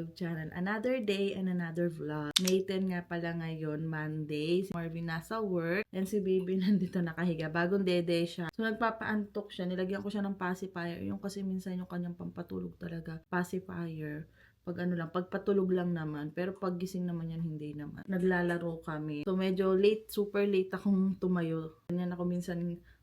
YouTube channel. Another day and another vlog. May 10 nga pala ngayon, Monday. Si Marvin nasa work and si baby nandito nakahiga. Bagong dede siya. So nagpapaantok siya. Nilagyan ko siya ng pacifier. Yung kasi minsan yung kanyang pampatulog talaga. Pacifier. Pag ano lang, pagpatulog lang naman. Pero pag gising naman yan, hindi naman. Naglalaro kami. So medyo late, super late akong tumayo. Ganyan ako minsan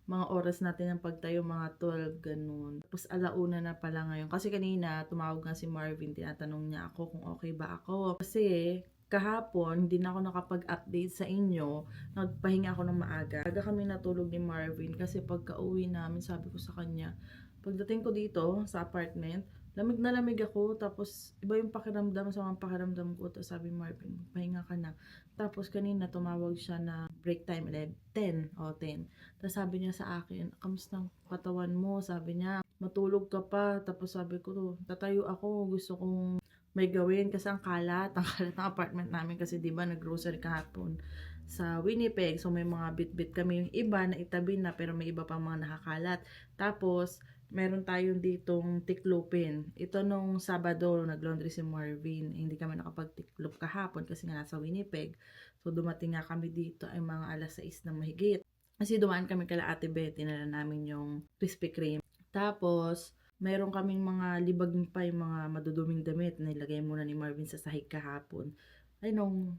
mga oras natin ng pagtayo, mga 12, ganun. Tapos alauna na pala ngayon. Kasi kanina, tumawag nga si Marvin, tinatanong niya ako kung okay ba ako. Kasi kahapon, hindi na ako nakapag-update sa inyo. Nagpahinga ako ng maaga. Aga kami natulog ni Marvin kasi pagka uwi namin, sabi ko sa kanya, pagdating ko dito sa apartment, lamig na lamig ako, tapos iba yung pakiramdam sa mga pakiramdam ko. Tapos sabi Marvin, pahinga ka na. Tapos kanina tumawag siya na break time 10 o 10. Tapos sabi niya sa akin, kamusta ang katawan mo? Sabi niya, matulog ka pa. Tapos sabi ko, tatayo ako, gusto kong may gawin kasi ang kalat ng apartment namin kasi 'di ba nag-grocery kahapon sa Winnipeg. So may mga bit-bit kami, yung iba na itabi na pero may iba pang mga nakakalat. Tapos meron tayong ditong tiklopin. Ito nung Sabado, nag-laundry si Marvin. Hindi kami nakapag-tiklop kahapon kasi nga nasa Winnipeg. So dumating nga kami dito ay mga alas 6 na mahigit. Kasi dumaan kami kala Ate Betty, tinala namin yung Krispy Kreme. Tapos, meron kaming mga libag pa yung mga maduduming damit. Nilagay muna ni Marvin sa sahig kahapon. Ay, nung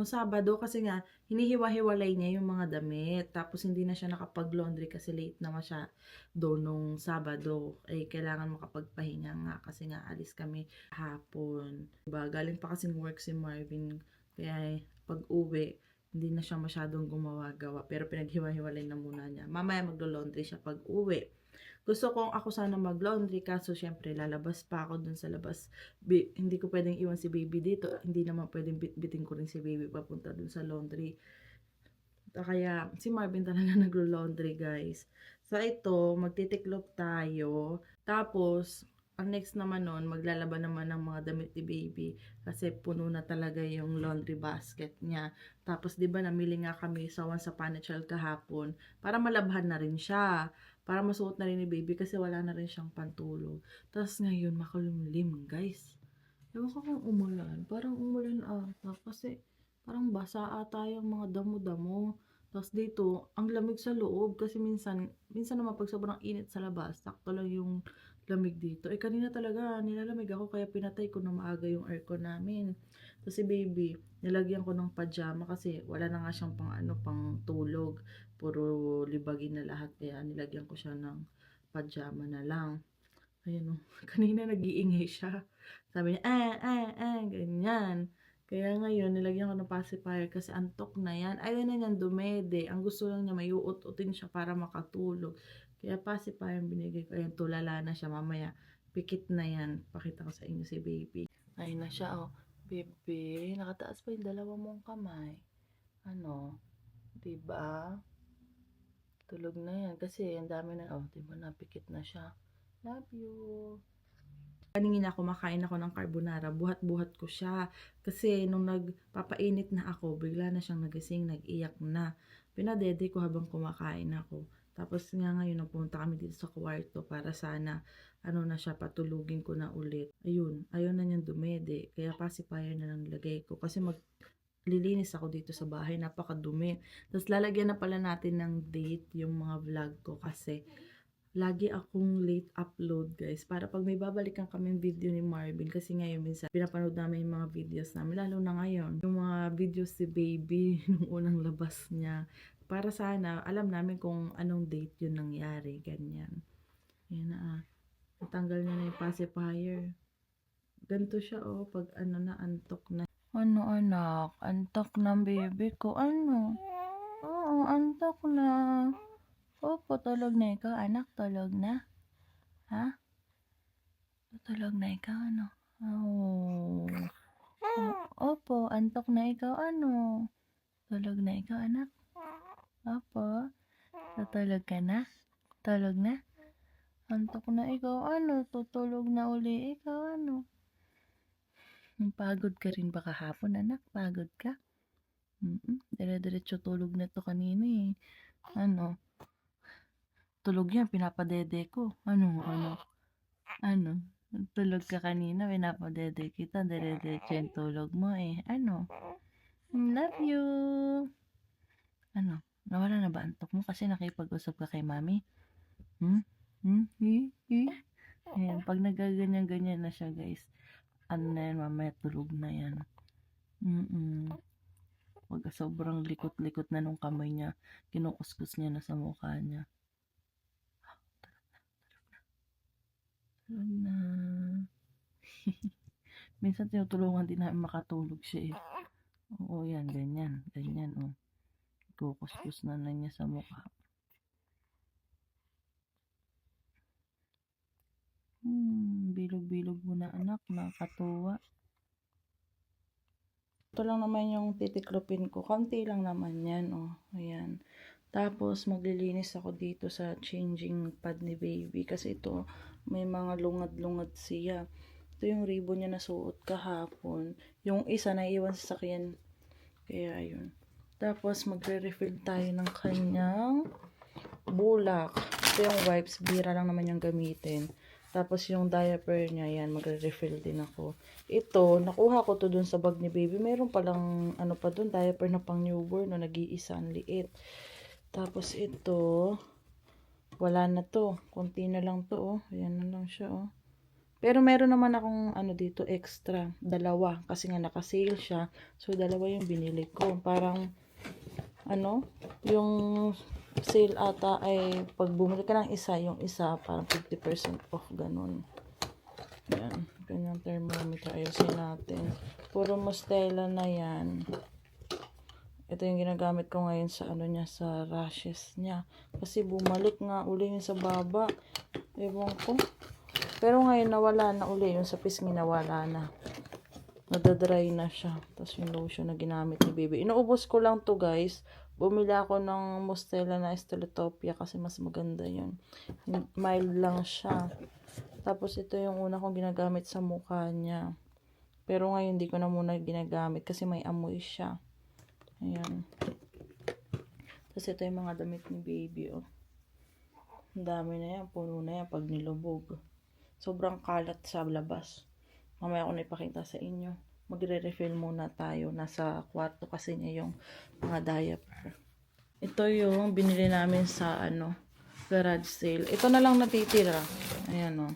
Sabado kasi nga, hinihiwa-hiwalay niya yung mga damit. Tapos hindi na siya nakapag-laundry kasi late naman siya doon nung Sabado. Ay, kailangan makapagpahinga nga kasi nga alis kami hapon. Diba? Galing pa kasing work si Marvin. Kaya pag uwi, hindi na siya masyadong gumawa-gawa. Pero pinaghiwa-hiwalay na muna niya. Mamaya maglo-laundry siya pag uwi. Gusto kong ako sana mag-laundry kaso syempre lalabas pa ako dun sa labas. Hindi ko pwedeng iwan si baby dito. Hindi naman pwedeng bitbitin ko rin si baby papunta dun sa laundry. Kaya si Marvin talaga naglo-laundry guys. So ito, magtitiklop tayo. Tapos, ang next naman nun, maglalaban naman ng mga damit ni baby. Kasi puno na talaga yung laundry basket niya. Tapos, di ba namili nga kami sa Once Upon a Child kahapon para malabhan na rin siya. Para masuot na rin ni baby kasi wala na rin siyang pantulog. Tapos ngayon, makulimlim guys. Ewan ko kung umulan. Parang umulan ata. Kasi parang basa ata yung mga damo-damo. Tapos dito, ang lamig sa loob. Kasi minsan naman pag sobrang init sa labas, sakto lang yung lamig dito. Eh kanina talaga, nilalamig ako kaya pinatay ko na maaga yung aircon namin. Tapos si baby, nilagyan ko ng pajama kasi wala na nga siyang pang tulog. Puro libagin na lahat. Kaya nilagyan ko siya ng pajama na lang. Ayun o, kanina nag-iingay siya. Sabi niya, ganyan. Kaya ngayon, nilagyan ko ng pacifier kasi antok na yan. Ayaw na niyan dumede. Ang gusto lang niya, may uut-utin siya para makatulog. Kaya pacifier binigay ko. Ayun, tulala na siya mamaya. Pikit na yan. Pakita ko sa inyo si baby. Ayun na siya, oh. Baby, nakataas pa yung dalawa mong kamay. Ano? Diba? Tulog na yan. Kasi ang dami na, oh, diba napikit na siya. Love you. Kanina kumakain ako ng carbonara, buhat-buhat ko siya. Kasi nung nagpapainit na ako, bigla na siyang nagising, nag-iyak na. Pinadede ko habang kumakain ako. Tapos nga ngayon, napunta kami dito sa kwarto para sana, na siya, patulugin ko na ulit. Ayun, ayaw na niyang dumede. Kaya pacifier na lang nilagay ko. Kasi lilinis ako dito sa bahay, napakadumi. Tapos lalagyan na pala natin ng date yung mga vlog ko kasi lagi akong late upload guys. Para pag may babalikan kaming video ni Marvin. Kasi ngayon minsan pinapanood namin yung mga videos namin. Lalo na ngayon. Yung mga videos si baby. Nung unang labas niya. Para sana alam namin kung anong date yun nangyari. Ganyan. Yan na natanggal niya na yung pacifier. Ganto siya pag na antok na. Ano anak? Antok ng baby ko. Ano? Oo, antok na. Opo, tulog na ikaw, anak. Tulog na. Ha? Tulog na ikaw, ano? Oh. Opo, antok na ikaw, ano? Tulog na ikaw, anak? Opo. Tutulog ka na? Tulog na? Antok na ikaw, ano? Tutulog na uli ikaw, ano? Pagod ka rin ba kahapon, anak? Pagod ka? Dire-diretso tulog na to kanina eh. Ano? Tulog yan, pinapadede ko. Ano? Tulog ka kanina, pinapadede kita, dire-diretso yung tulog mo eh. Ano? Love you! Ano? Nawala na ba antok mo kasi nakipag-usap ka kay mami? Hmm? Hmm? Hi? Hi? Ayan, pag nagaganyan-ganyan na siya guys, ano na yan, mamaya tulog na yan. Pag sobrang likot-likot na nung kamay niya, kinukuskus niya na sa mukha niya. Tulog na. Minsan tinutulungan din namin makatulog siya eh. Oo, yan, ganyan, ganyan, oh. Kukuskus na niya sa mukha. Bilog-bilog mo na anak, nakakatuwa. Ito lang naman yung titiklopin ko. Kaunti lang naman yan, oh. Ayan. Tapos, maglilinis ako dito sa changing pad ni baby. Kasi ito, may mga lungad-lungad siya. Ito yung ribbon niya na suot kahapon. Yung isa, naiiwan sa sakyan. Kaya, ayun. Tapos, magre-refill tayo ng kanyang bulak. Ito yung wipes. Bira lang naman yung gamitin. Tapos yung diaper niya, yan, magre-refill din ako. Ito, nakuha ko to dun sa bag ni baby. Meron palang, ano pa dun, diaper na pang newborn, no, nag-iisa, ang liit. Tapos ito, wala na to. Kunti na lang to, oh. Ayan na lang siya, oh. Pero meron naman akong, ano dito, extra. Dalawa. Kasi nga naka-sale siya. So, dalawa yung binili ko. Parang, ano, yung sale ata ay pag bumili ka ng isa, yung isa parang 50% off, ganun. Yan, kanyang thermometer, ayusin natin. Puro Mostela na yan. Ito yung ginagamit ko ngayon sa ano niya, sa rashes niya. Kasi bumalik nga uli yun sa baba. Ewan ko. Pero ngayon nawala na uli, yung sa pisngi nawala na. Nadadry na siya. Tapos yung lotion na ginamit ni baby. Inuubos ko lang to guys. Bumili ako ng Mostela na Estelatopia kasi mas maganda yun. Mild lang siya. Tapos ito yung una kong ginagamit sa mukha niya. Pero ngayon hindi ko na muna ginagamit kasi may amoy siya. Ayan. Tapos ito yung mga damit ni baby, oh. Ang dami na yan. Puno na yan pag nilubog. Sobrang kalat sa labas. Mamaya ko na ipakita sa inyo. Magre-refill muna tayo. Nasa kwarto kasi niya yung mga diaper. Ito yung binili namin sa garage sale. Ito na lang natitira. Ayan, oh.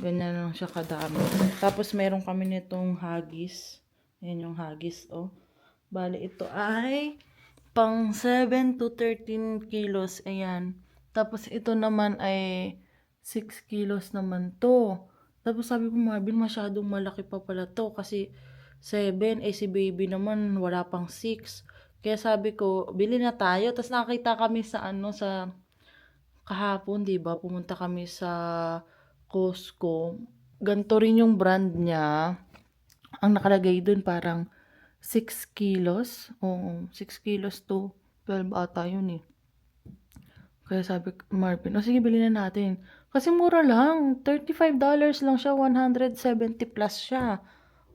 Ganyan lang siya kadami. Tapos meron kami nitong Huggies. Ayan yung Huggies, oh. Bali ito ay pang 7 to 13 kilos. Ayan. Tapos ito naman ay 6 kilos naman to. Tapos sabi ko, Marvin, masyadong malaki pa pala to. Kasi 7, si baby naman wala pang 6. Kaya sabi ko, bili na tayo. Tapos nakakita kami sa sa kahapon, 'di ba? Pumunta kami sa Costco. Ganto rin yung brand niya. Ang nakalagay dun parang 6 kilos. Oo, 6 kilos to 12 ata yun eh. Kaya sabi ko, Marvin, sige, bilhin na natin. Kasi mura lang. $35 lang siya. 170 plus siya.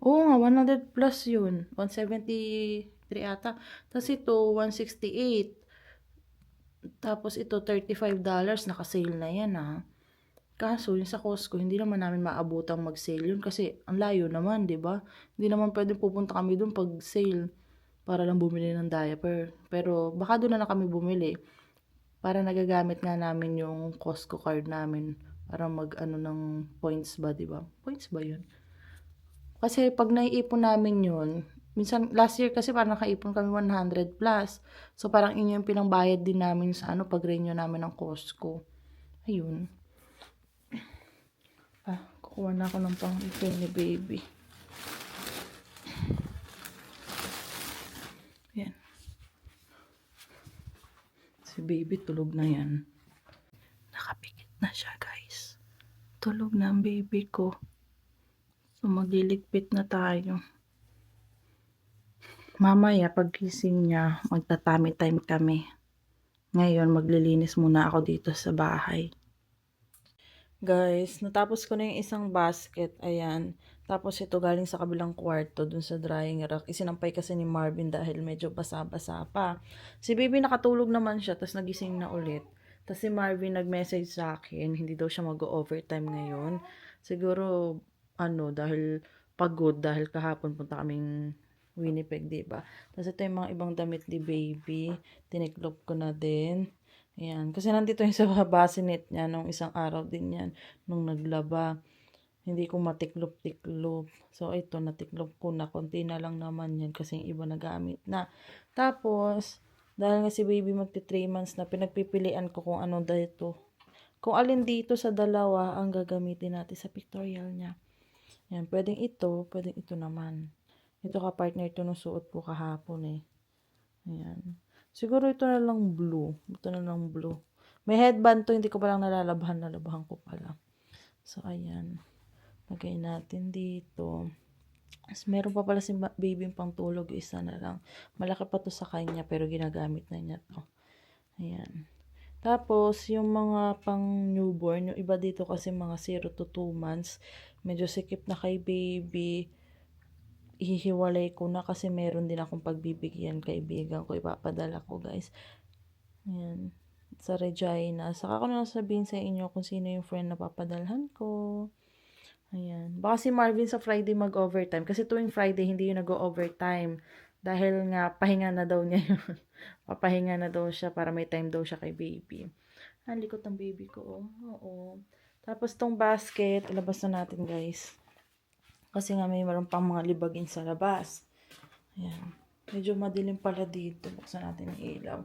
Oo nga, 100 plus yun. 173 ata. Tapos ito, 168. Tapos ito, $35. Naka-sale na yan, ha. Kaso, yung sa Costco, hindi naman namin maabutang mag-sale yun. Kasi, ang layo naman, di ba? Hindi naman pwede pupunta kami dun pag sale. Para lang bumili ng diaper. Pero, baka doon na lang kami bumili. Para nagagamit nga namin yung Costco card namin para ng points ba, 'di ba? Points ba 'yun? Kasi pag naiipon namin 'yun, minsan last year kasi parang nakaipon kami 100 plus. So parang inyo yung pinangbayad din namin sa pag renew namin ng Costco. Ayun. Kukuha na ako ng pang-refill ni baby. Yan. Si baby tulog na yan. Nakapikit na siya, guys. Tulog na ang baby ko. So, magliligpit na tayo. Mamaya, paggising niya, magtatami time kami. Ngayon, maglilinis muna ako dito sa bahay. Guys, natapos ko na yung isang basket. Ayan. Tapos ito galing sa kabilang kwarto, dun sa drying rack. Isinampay kasi ni Marvin dahil medyo basa-basa pa. Si baby nakatulog naman siya, tapos nagising na ulit. Tapos si Marvin nag-message sa akin, hindi daw siya mag-overtime ngayon. Siguro, dahil pagod, dahil kahapon punta kaming Winnipeg, diba? Tapos ito yung mga ibang damit ni baby. Tiniklop ko na din. Ayan. Kasi nandito yung sa bassinet niya nung isang araw din yan. Nung naglaba. Hindi ko matiklop-tiklop. So, ito, natiklop ko na. Konti na lang naman yan kasi yung iba nagamit na. Tapos, dahil nga si baby magti 3 months na, pinagpipilian ko kung anong dito. Kung alin dito sa dalawa ang gagamitin natin sa pictorial niya. Yan, pwedeng ito naman. Ito ka-partner, ito nung suot ko kahapon eh. Ayan. Siguro ito na lang blue. Ito na lang blue. May headband to, hindi ko palang nalalabahan ko pala. So, ayan. Lagay natin dito. As meron pa pala si baby pang tulog, isa na lang. Malaki pa to sa kanya, pero ginagamit na niya to. Ayan. Tapos, yung mga pang newborn, yung iba dito kasi mga 0 to 2 months, medyo sikip na kay baby. Ihihiwalay ko na kasi meron din akong pagbibigyan kaibigan ko. Ipapadala ko, guys. Ayan. Sa Regina. Saka ko na sabihin sa inyo kung sino yung friend na papadalhan ko. Ayan. Baka si Marvin sa Friday mag-overtime. Kasi tuwing Friday, hindi yun nag-overtime. Dahil nga, pahinga na daw niya yun. Papahinga na daw siya para may time daw siya kay baby. Ang likot ng baby ko, oh. Oo. Tapos tong basket, ilabas na natin, guys. Kasi nga may meron pang mga libagin sa labas. Ayan. Medyo madilim pala dito. Buksan natin ang ilaw.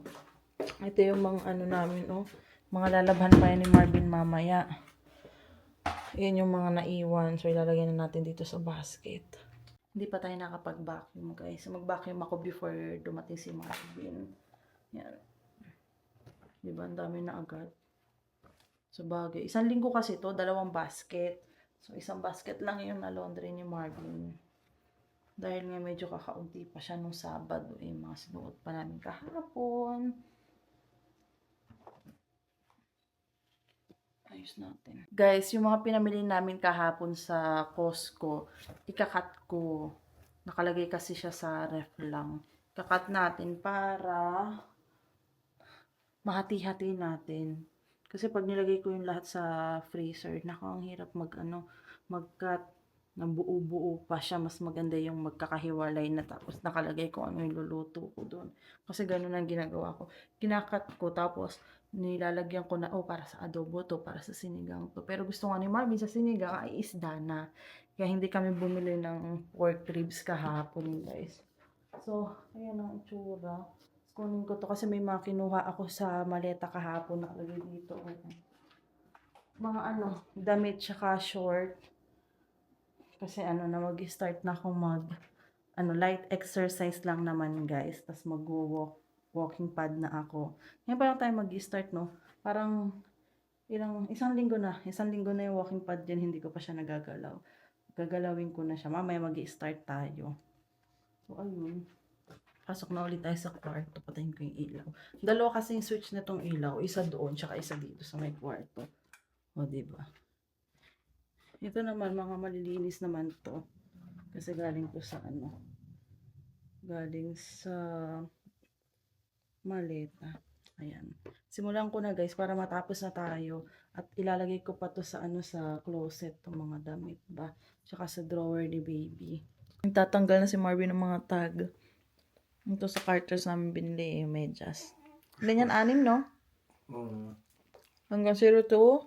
Ito yung mga namin, oh. Mga lalabhan pa yan ni Marvin mamaya. Yan yung mga naiwan. So, ilalagay na natin dito sa basket. Hindi pa tayo nakapag-vacuum, guys. Mag-vacuum ako before dumating si Marvin. Yan. Diba? Ang dami na agad. So, bagay. 1 linggo kasi to 2 basket. So, 1 basket lang yung na-laundry ni Marvin. Dahil nga medyo kakaunti pa siya nung Sabado. Mga sinuot pa namin kahapon. Ayos natin. Guys, yung mga pinamili namin kahapon sa Costco, ikakat ko. Nakalagay kasi siya sa ref lang. Ikakat natin para mahati-hati natin. Kasi pag nilagay ko yung lahat sa freezer, ang hirap mag-cut. Buo-buo pa siya. Mas maganda yung magkakahiwalay na tapos nakalagay ko ano yung luluto ko doon. Kasi ganun ang ginagawa ko. Kinakat ko tapos nilalagyan ko na, para sa adobo to, para sa sinigang to. Pero gusto nga ni Marvin sa sinigang ay isda na. Kaya hindi kami bumili ng pork ribs kahapon, guys. So, ayan ang itsura. Kunin ko to kasi may mga kinuha ako sa maleta kahapon nakalagay dito. Mga damit tsaka short. Kasi na mag-start na ako light exercise lang naman, guys. Tapos walking pad na ako. Ngayon pa lang tayo mag-start, no? Parang isang linggo na yung walking pad dyan, hindi ko pa siya nagagalaw. Gagalawin ko na siya. Mamaya mag-start tayo. So, ayun. Pasok na ulit tayo sa kwarto. Patayin ko yung ilaw. 2 kasi yung switch na tong ilaw. Isa doon, tsaka isa dito sa may kwarto. O, diba? Ito naman, mga malilinis naman to. Kasi galing ko sa galing sa maleta. Ayan. Simulan ko na, guys, para matapos na tayo. At ilalagay ko pa to sa sa closet, to mga damit ba. Tsaka sa drawer ni baby. Nagtatanggal na si Marvin ng mga tag. Ito sa Carter's namin binili, medyas. Ilan yan? 6, no? Hanggang 0 to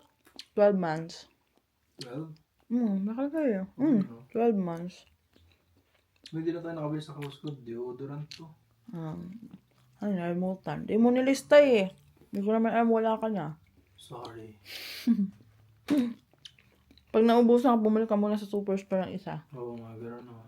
12 months. 12? Nakalagay. 12 months. Hindi na tayo nakabili sa Costco. Deodorant to. Nalimutan. Di mo nilista eh. Hindi ko naman alam, wala ka na. Sorry. Pag naubusan ka, bumalik ka muna sa superstore ng isa. Oo nga, gano'n na.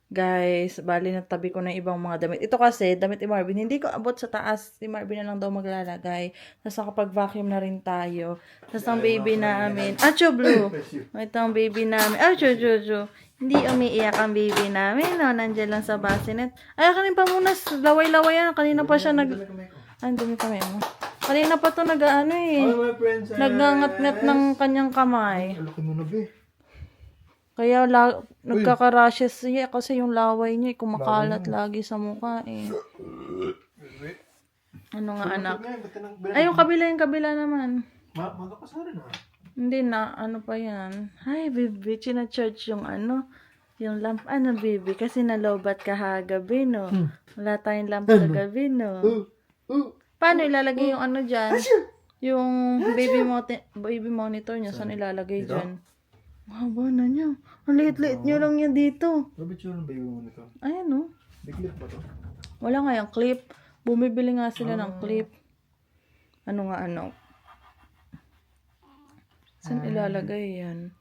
Guys, bali natabi ko na ibang mga damit. Ito kasi, damit ni Marvin, hindi ko abot sa taas. Si Marvin na lang daw maglalagay. Tapos nakapag-vacuum na rin tayo. Tapos ang baby namin. Acho, Blue. Ito ang baby namin. Acho, Jojo. Hindi umiiyak ang baby namin. No, nandiyan lang sa bassinet. Ay, kanin pa muna. Laway-laway yan. Kanina pa siya Ay, dumi kami mo. Kanina pa to nagngangat-ngat ng kanyang kamay. Alaki mo na, be. Kaya nagkaka-rashes siya kasi yung laway niya kumakalat lagi sa mukha eh. Ano nga anak? Ay, yung kabila naman. Magkapasa rin Hindi na, ano pa yan. Ay, baby, china-charge yung ano, yung lamp. Ano, baby? Kasi nalobat ka kagabi, no? Wala tayong lamp kagabi, no? Paano ilalagay yung ano dyan? Yung baby monitor niya, saan ilalagay Dito? dyan? Haba na niya. Ang liit-liit niyo lang yan dito. Ano ba yung baby mo nito? Ayan, no? Biglit ba to? Wala nga yung clip. Bumibili nga sila ng clip. Ano nga, ano? Saan ilalagay yan?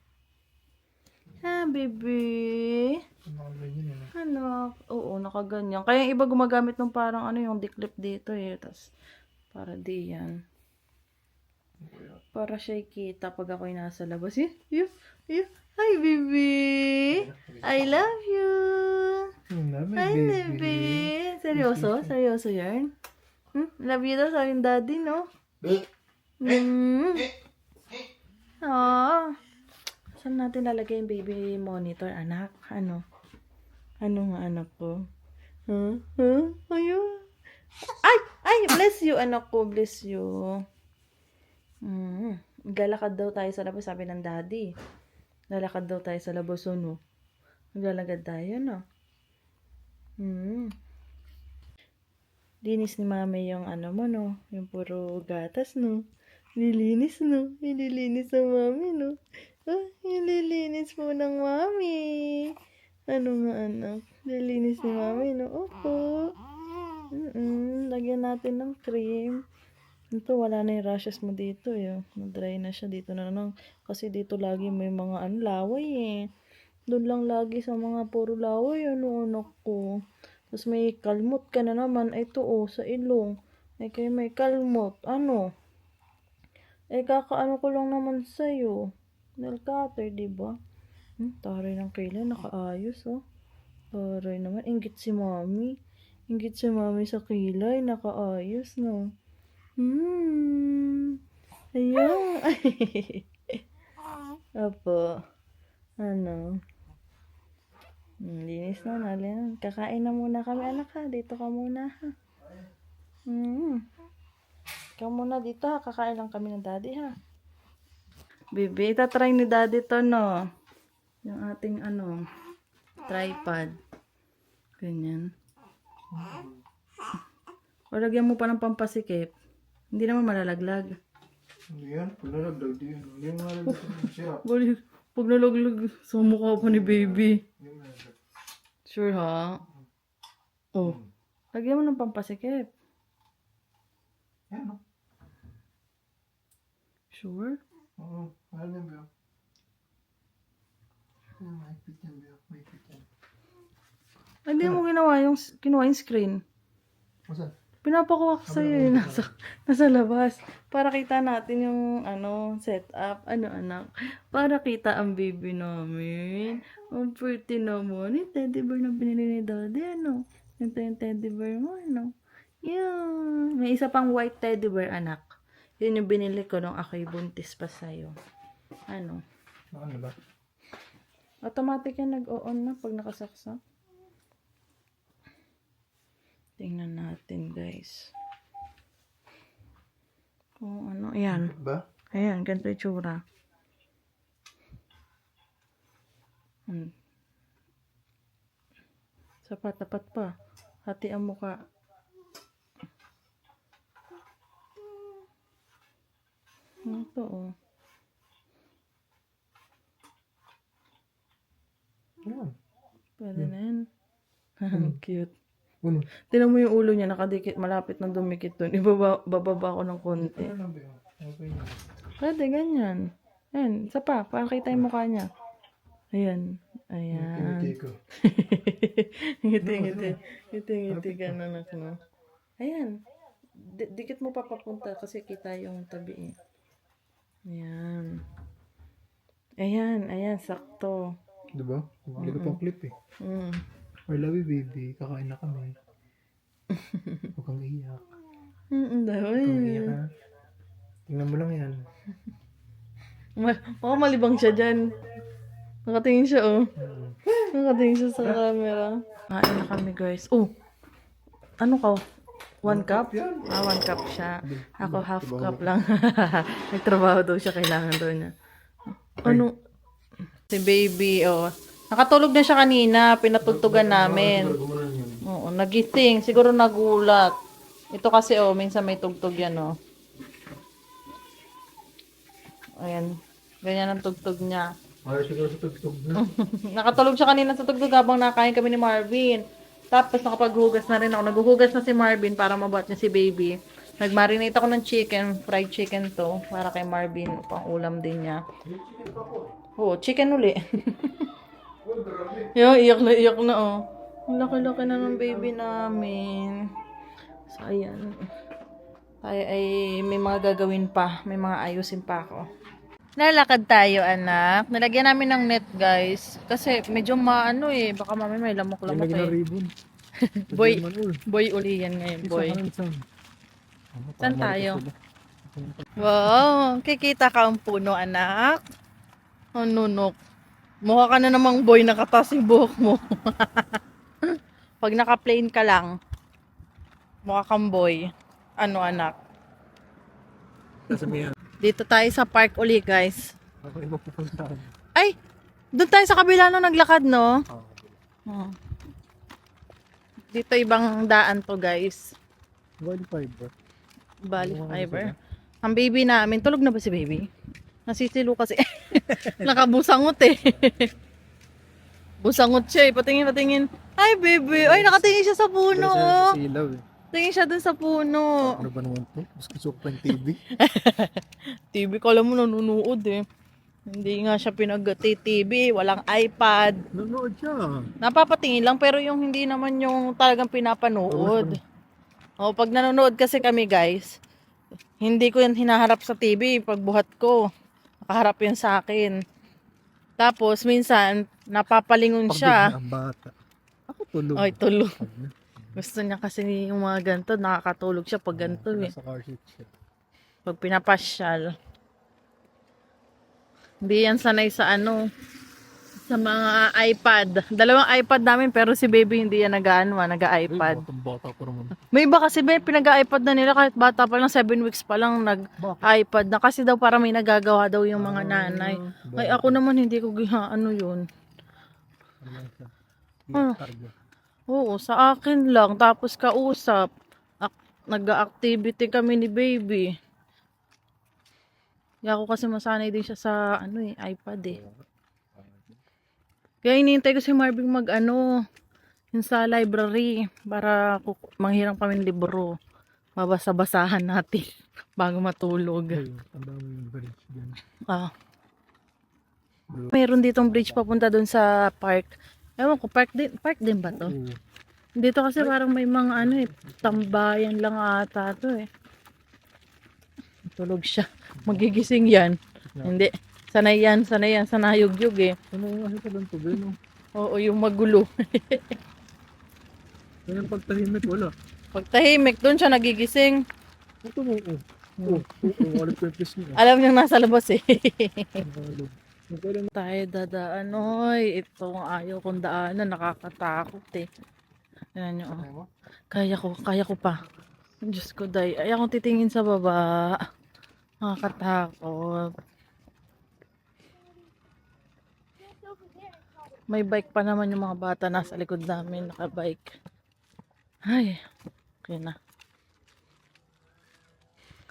Baby. Nakaganyan yun. Ano? Oo, nakaganyan. Kaya yung iba gumagamit ng parang ano yung declip dito eh. Tapos, para di yan. Para siya kita pag ako'y nasa labas. Hi, baby! I love you! Hi, baby! Seryoso? Seryoso yan? Love you daw sa yung daddy, no? Saan natin lalagay yung baby monitor, anak? Ano? Ano nga, anak ko? Ayun. Ay! Bless you, anak ko. Bless you. Galakad daw tayo sa labas, sabi ng daddy. Lalakad daw tayo sa labas, no? Maglalagad tayo, no? Linis ni mami yung ano mo, no? Yung puro gatas, no? Nilinis, no? Nililinis ng mami, no? Nililinis mo ng mami. Ano nga, anak? Nililinis ni mami, no? Opo. Lagyan natin ng cream. Ito, wala na yung rashes mo dito, eh. Na-dry na siya dito na lang. Kasi dito lagi may mga laway, eh. Doon lang lagi sa mga puro laway, anak ko. Tapos may kalmot ka na naman. Ito, sa ilong. Kayo may kalmot. Ano? Kakaano ko lang naman sa'yo. Nail cutter, diba? Taray ng kilay, nakaayos, oh. Taray naman. Inggit si mami. Inggit si mami sa kilay, nakaayos, no? Ayan. Opo. Ano? Linis na natin. Kakain na muna kami, anak, ha. Dito ka muna, ha. Ikaw muna dito, ha. Kakain lang kami ng daddy, ha. Bibi, itatry ni daddy to, no? Yung ating, tripod. Ganyan. O, lagyan mo pa ng pampasikip. Hindi naman malalaglag. Hindi yan. Pag nalagdag din. Hindi mo nalagdag siya. Balik, pag nalaglag, sa mukha pa ni baby. Hindi mo nalagdag. Sure, ha? Oh, lagyan mo ng pampasikip. Yan, no? Sure? Oo. Alam yan, Bill. Mahigpit yan, Bill. Mahigpit yan. Hindi mo kinuha yung screen. Masan? Pinapakuha ko sa'yo yun. Nasa labas. Para kita natin yung, setup. Anak? Para kita ang baby namin. Ang pretty naman. Yung teddy bear na binili ni daddy, Ito yung teddy bear mo, Yeah. May isa pang white teddy bear, anak. Yun yung binili ko nung ako'y buntis pa sa'yo. Ano ba? Automatic yan nag-on na pag nakasaksak. Tingnan natin, guys. Kung ano, ayan. Ba? Ayan, ganito yung tsura. Sapat, tapat pa. Hati ang muka. Ito, Yan. Pwede na yan. Cute. Ano? Tinan mo yung ulo niya, nakadikit, malapit na dumikit dun. Ibababa ko ng konti. Ano lang, Bill? Okay na. Pwede, ganyan. Ayan, isa pa, para kita yung mukha niya. Ayan. Ayan. Ngiti ko. Ngiti ka na, anak, no? Ayan. Dikit mo pa papunta kasi kita yung tabi, eh. Ayan. Ayan, sakto. Diba? Bili ko pang clip, eh. I love you, baby. Kakain na kami. Huwag kang iyak. Daw, Huwag kang iyak, ha? Tingnan mo lang yan. Baka malibang siya dyan. Nakatingin siya, Nakatingin siya sa camera. Kain na kami, guys. Oh! Ano ka? 1 cup? 1 cup siya. Ako half cup lang. Nagtrabaho daw siya, kailangan daw niya. Ano? Si baby, oh. Nakatulog na siya kanina, pinatugtugan namin. Oo, nagising. Siguro nagulat. Ito kasi, oh, minsan may tugtog yan, oh. Ayan. Ganyan ang tugtog niya. Ayaw siguro sa tugtog na. Nakatulog siya kanina sa tugtog habang nakain kami ni Marvin. Tapos nakapaghugas na rin ako. Naghuhugas na si Marvin para mabuhat niya si baby. Nagmarinate ako ng chicken, fried chicken to, para kay Marvin, pang ulam din niya. Oo, chicken uli. Yo, iyak na, oh. Ang laki-laki na ng baby namin. So, ayan. Tayo ay may mga gagawin pa. May mga ayusin pa ako. Lalakad tayo, anak. Nilagyan namin ng net, guys. Kasi medyo maano eh. Baka mamaya may lamok-lamok Lagyan na eh. ribbon. Boy, boy uli yan ngayon, boy. Saan tayo? Wow, kikita ka ang puno, anak. Ano, nunok. Mukha ka na namang boy, nakatas yung buhok mo. Pag naka-plain ka lang, mukha kang boy. Ano, anak? Sasabihan. Dito tayo sa park uli, guys. Ako iba pupuntahan. Ay, doon tayo sa kabila no, naglakad, no? Oh. Dito ibang daan to, guys. Wild fiber. Bali fiber. Ang baby namin, tulog na ba si baby? Nasisilo kasi. Nakabusangot eh. Busangot siya eh. Patingin. Ay, baby. Ay, nakatingin siya sa puno. Sa silaw eh. Tingin siya dun sa puno. Ano ba naman to? Mas gusto ko pa yung TV. TV ko alam mo nanunood eh. Hindi nga siya pinag-TV, walang iPad. Nanonood siya. Napapatingin lang pero yung hindi naman yung talagang pinapanood. O pag nanonood kasi kami guys, hindi ko yan hinaharap sa TV pagbuhat ko. Nakaharap yan sa akin. Tapos minsan napapalingon siya. Pagod na ang bata. Ako tulog. Ay, tulog. Gusto niya kasi yung mga ganito, nakakatulog siya pag ganito eh. Nasa car seat siya. Pag pinapasyal. Hindi yan sanay sa ano, sa mga iPad. Dalawang iPad namin pero si baby hindi yan nag-iPad. Bata pa naman. May iba kasi may pinag-iPad na nila kahit bata pa lang, 7 weeks pa lang nag-iPad na. Kasi daw para may nagagawa daw yung mga nanay. Ay ako naman hindi ko ano yun. Oo, sa akin lang. Tapos kausap. Nag-activity kami ni baby. Kaya ako kasi masanay din siya sa ano eh, iPad eh. Kaya hinihintay ko si Marvin mag ano, yung sa library para manghiram kami ng libro. Mabasa-basahan natin bago matulog. Ang dami yung bridge dyan. Meron ditong bridge papunta doon sa park. Ewan ko, park din ba to? Dito kasi parang may mga ano eh, tambayan lang ata to eh. Tulog siya. Magigising yan. Hindi. Sanay yan. Sanayog-yog eh. Ano yung kasi palang to, no? Oo, yung magulo. Kaya pagtahimik, wala. Pag tahimik, doon siya nagigising. Ito mo, walit ko yung place niya. Alam niyang nasa labas eh. Tayo dadaan. Oy, itong ayaw kong daanan. Nakakatakot eh. Ayan nyo. Oh. Kaya ko pa. Diyos ko, day. Ay, akong titingin sa baba. Nakakatakot. May bike pa naman yung mga bata nasa likod namin. Nakabike. Ay, okay na.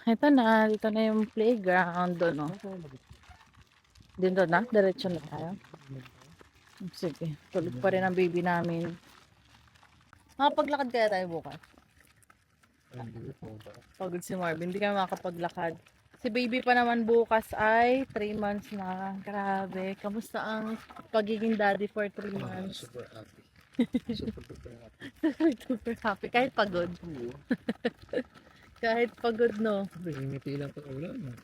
Ito na. Dito na yung playground doon. No? Dito na? Diretso na tayo. Sige. Tulog pa rin ang baby namin. Makapaglakad kaya tayo bukas? Pagod si Marvin. Hindi kami makapaglakad. Si baby pa naman bukas ay 3 months na. Grabe. Kamusta ang pagiging daddy for 3 months? Super happy. Super happy. Kahit pagod. Kahit pagod, no? Ngiti lang pag ulan.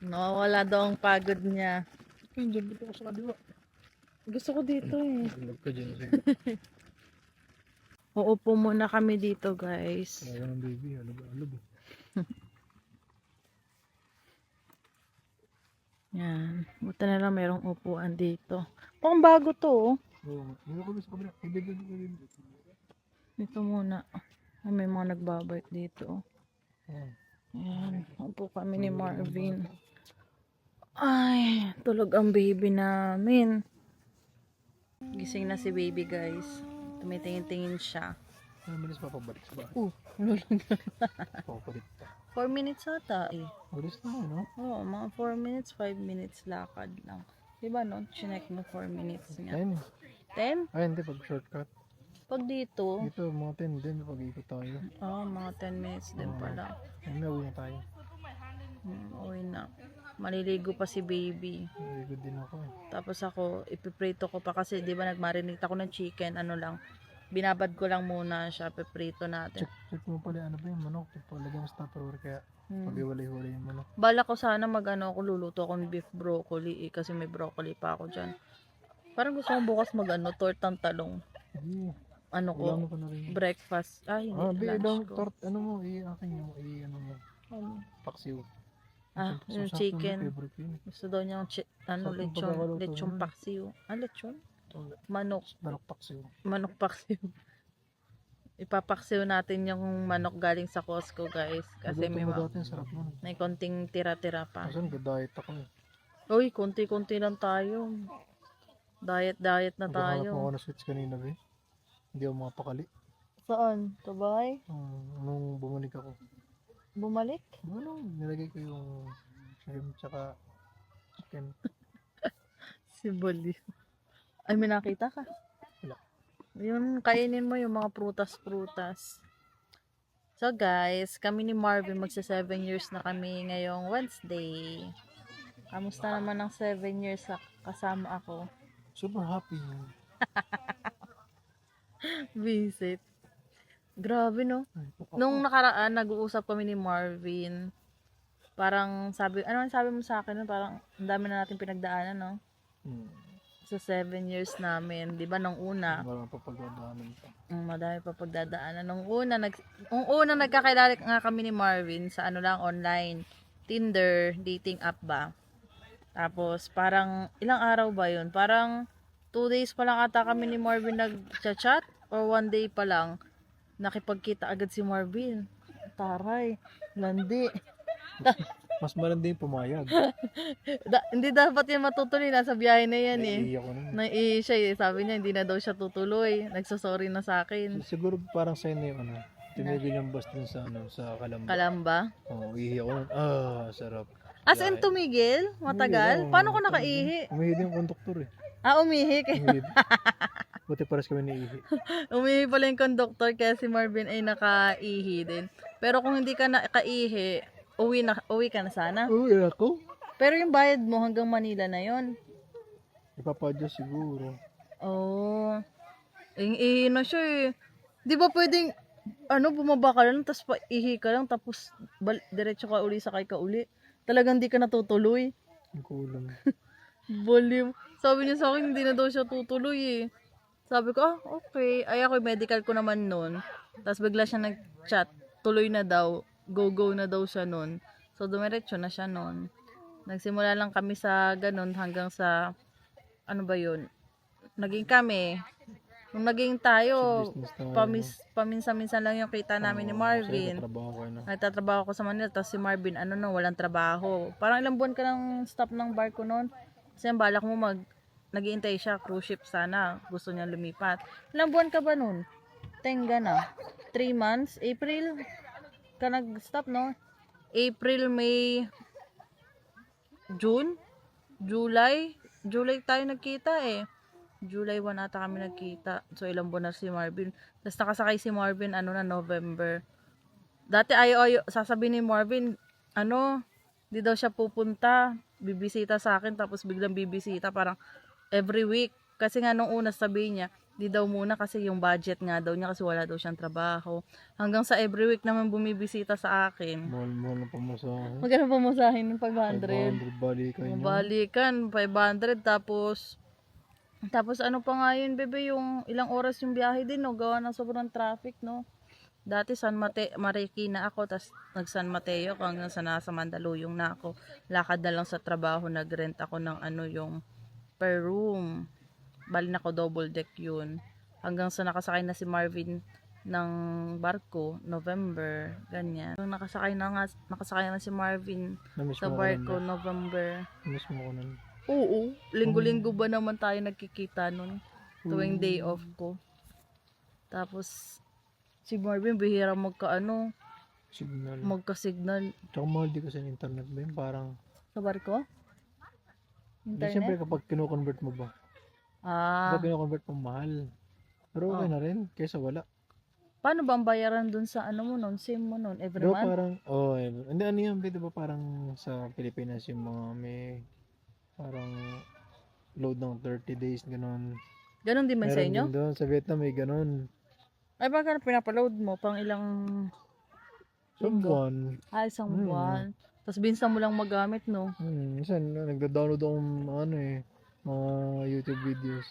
No, wala daw ang pagod niya. Diyan dito ako sa kadiwa. Gusto ko dito eh. Tulog ka dyan. Uupo muna kami dito, guys. Wala ng baby. Alog. Yan. Buta na lang merong upuan dito. Pang bago to, oh. Oo. Hindi ko sa kabila. Dito muna. May mga nagbabike dito. Ayan. Upo kami ni Marvin. Ay, tulog ang baby namin. Gising na si baby, guys. Tumitingin-tingin siya. 4 minutes pa pabalik sa bahay. Lulog na. Papalit pa. 4 minutes ata eh. Alis na no? Oo, mga 4 minutes, 5 minutes lakad lang. Diba no? Chinek mo 4 minutes nga. 10. 10? Ay, hindi. Pag shortcut. Pag dito, Dito, mga 10 din. Pag ikot tayo. mga 10 minutes din pala. Ay, may uwi na tayo. Uwi na. Maliligo pa si baby. Very good din ako eh. Tapos ako, ipiprito ko pa kasi di ba nagmarinate ako ng chicken, ano lang. Binabad ko lang muna siya, piprito natin. Check mo pala ano ba yung manok. Lagyan mo sa tupperware kaya pag-iwalay-iwalay yung manok. Bala ko sana ako luluto ako ng beef broccoli kasi may broccoli pa ako dyan. Parang gusto kong bukas tortang talong. Hindi. Ano ko, Wala mo pa na rin. breakfast. Ay, hindi, lunch ko. Ano mo, akin yung, ano mo, paksiw. Yung Sakto chicken. favorite ko yun. Gusto daw niyang Sakto pagkakaluto lechon nun. paksiw. Lechon? Manok. Manok paksiw. Manok paksiw. Ipapaksiw natin yung manok galing sa Costco, guys. Kasi Nagutom mo dati, sarap nun. may konting tira-tira pa. Kasi nag-diet ako eh. Uy, konti-konti lang tayo. Diet na Naghahanap mo ako tayo. ng switch kanina ba eh. Hindi ako makapakali. Saan? Tabay? Nung bumalik ako. Bumalik? Ano, nilagay ko yung shrimp tsaka chicken. Si Boli. Ay, may nakita ka? Wala. Yun, kainin mo yung mga prutas-prutas. So guys, kami ni Marvin magsa 7 years na kami ngayong Wednesday. Kamusta naman ang 7 years kasama ako? Super happy. Visit. Grabe no? Ay, Nung nakaraan, nag-uusap kami ni Marvin. Parang sabi, ano ang sabi mo sa akin? Parang ang dami na natin pinagdaanan, no? Sa 7 years namin. Di ba nung una? Marami pa pagdadaanan pa. Madami pa pagdadaanan. Nung una, nagkakilala nga kami ni Marvin sa ano lang, online. Tinder, dating app ba? Tapos, parang, ilang araw ba yun? Parang, 2 days pa lang ata kami ni Marvin nag-chat or 1 day pa lang. Nakipagkita agad si Marvin. Taray, landi. Mas malandi yung pumayag. Hindi dapat yan matutuloy. Nasa biyahe na yan eh. Naiiyak ko nun. Naiiyak siya eh. Sabi niya, hindi na daw siya tutuloy. Nagsasorry na sa akin. Siguro parang sa'yo na yung ano. Tinigil yung bus dun sa ano, sa Kalamba. Kalamba? Oo, iiyak ko nun. Sarap. As in tumigil? Matagal? Umihi, Paano ko nakaihi? Umihi din yung konduktor eh. Umihi. Umihi din. Buti pares kami naiihi. Umihi pala yung conductor kaya si Marvin ay nakaihi din. Pero kung hindi ka nakaihi, uwi ka na sana. Uy, ako. Pero yung bayad mo hanggang Manila na yon. Ipapadyo siguro. Oh. Ihi na siya eh. Di ba pwedeng, bumaba ka lang, tapos ihi ka lang, tapos diretso ka uli, sakay ka uli. Talagang di ka natutuloy. Ang kulang. Baliw. Sabi niya sa akin, hindi na daw siya tutuloy eh. Sabi ko, okay. Ay ako, medical ko naman nun. Tapos bigla siya nag-chat. Tuloy na daw. Go na daw siya nun. So, dumiretso na siya nun. Nagsimula lang kami sa ganun hanggang sa, ano ba yun? Naging kami. Nung naging tayo, paminsan-minsan lang yung kita namin ni Marvin. Nagtatrabaho ko sa Manila. Tapos si Marvin, walang trabaho. Parang ilang buwan ka lang stop ng barko nun. Kasi ang balak mo nag-iintay siya, cruise ship sana. Gusto niya lumipat. Ilang buwan ka ba nun? Tenga na. 3 months? April? Ka nag-stop, no? April, May, June? July? July tayo nagkita eh. July 1 ata kami nagkita. So, ilang buwan na si Marvin. Tapos nakasakay si Marvin, November. Dati ayaw, sasabihin ni Marvin, di daw siya pupunta. Bibisita sa akin, tapos biglang bibisita. Parang, every week. Kasi nga nung una sabihin niya, di daw muna kasi yung budget nga daw niya kasi wala daw siyang trabaho. Hanggang sa every week naman bumibisita sa akin. Mahal na pamasahin. Magkano pamasahin ng 500? 500 balikan yun. Balikan, 500 tapos ano pa nga yun, bebe, yung ilang oras yung biyahe din, no? Gawa ng sobrang traffic, no? Dati Marikina ako, tas nag San Mateo ako hanggang sa nasa Mandaluyong na ako. Lakad na lang sa trabaho, nagrent ako ng yung per room. Bali na ko double deck yun. Hanggang sa nakasakay na si Marvin ng barko, November, ganyan. Nung nakasakay na si Marvin Namiss sa mo ko nun barko, ba? November. Namiss mo ko nun. Oo, linggo-linggo ba naman tayo nagkikita nun? Tuwing day Hmm. off ko. Tapos, si Marvin, bihira Signal. magka-signal. Tsaka mahal di kasi ng internet ba yun? Parang, Sa barko? di siyempre Internet? kapag kino-convert mo ba? Ah, Kapag kino-convert mo mahal. Pero okay oh. na rin, kaysa wala. Paano ba ang bayaran dun sa ano mo nun? SIM mo nun? Di Every ba month? parang, hindi ano yun, di ba parang sa Pilipinas yung mga may, parang load ng 30 days, ganun. Ganon din ba sa Meron inyo? din doon, sa Vietnam may ganun. Ay, baka pinapaload mo pang ilang Sa linggo? buwan, Isang buwan. Tapos binsa mo lang magamit, no? minsan nagda-download akong mga YouTube videos.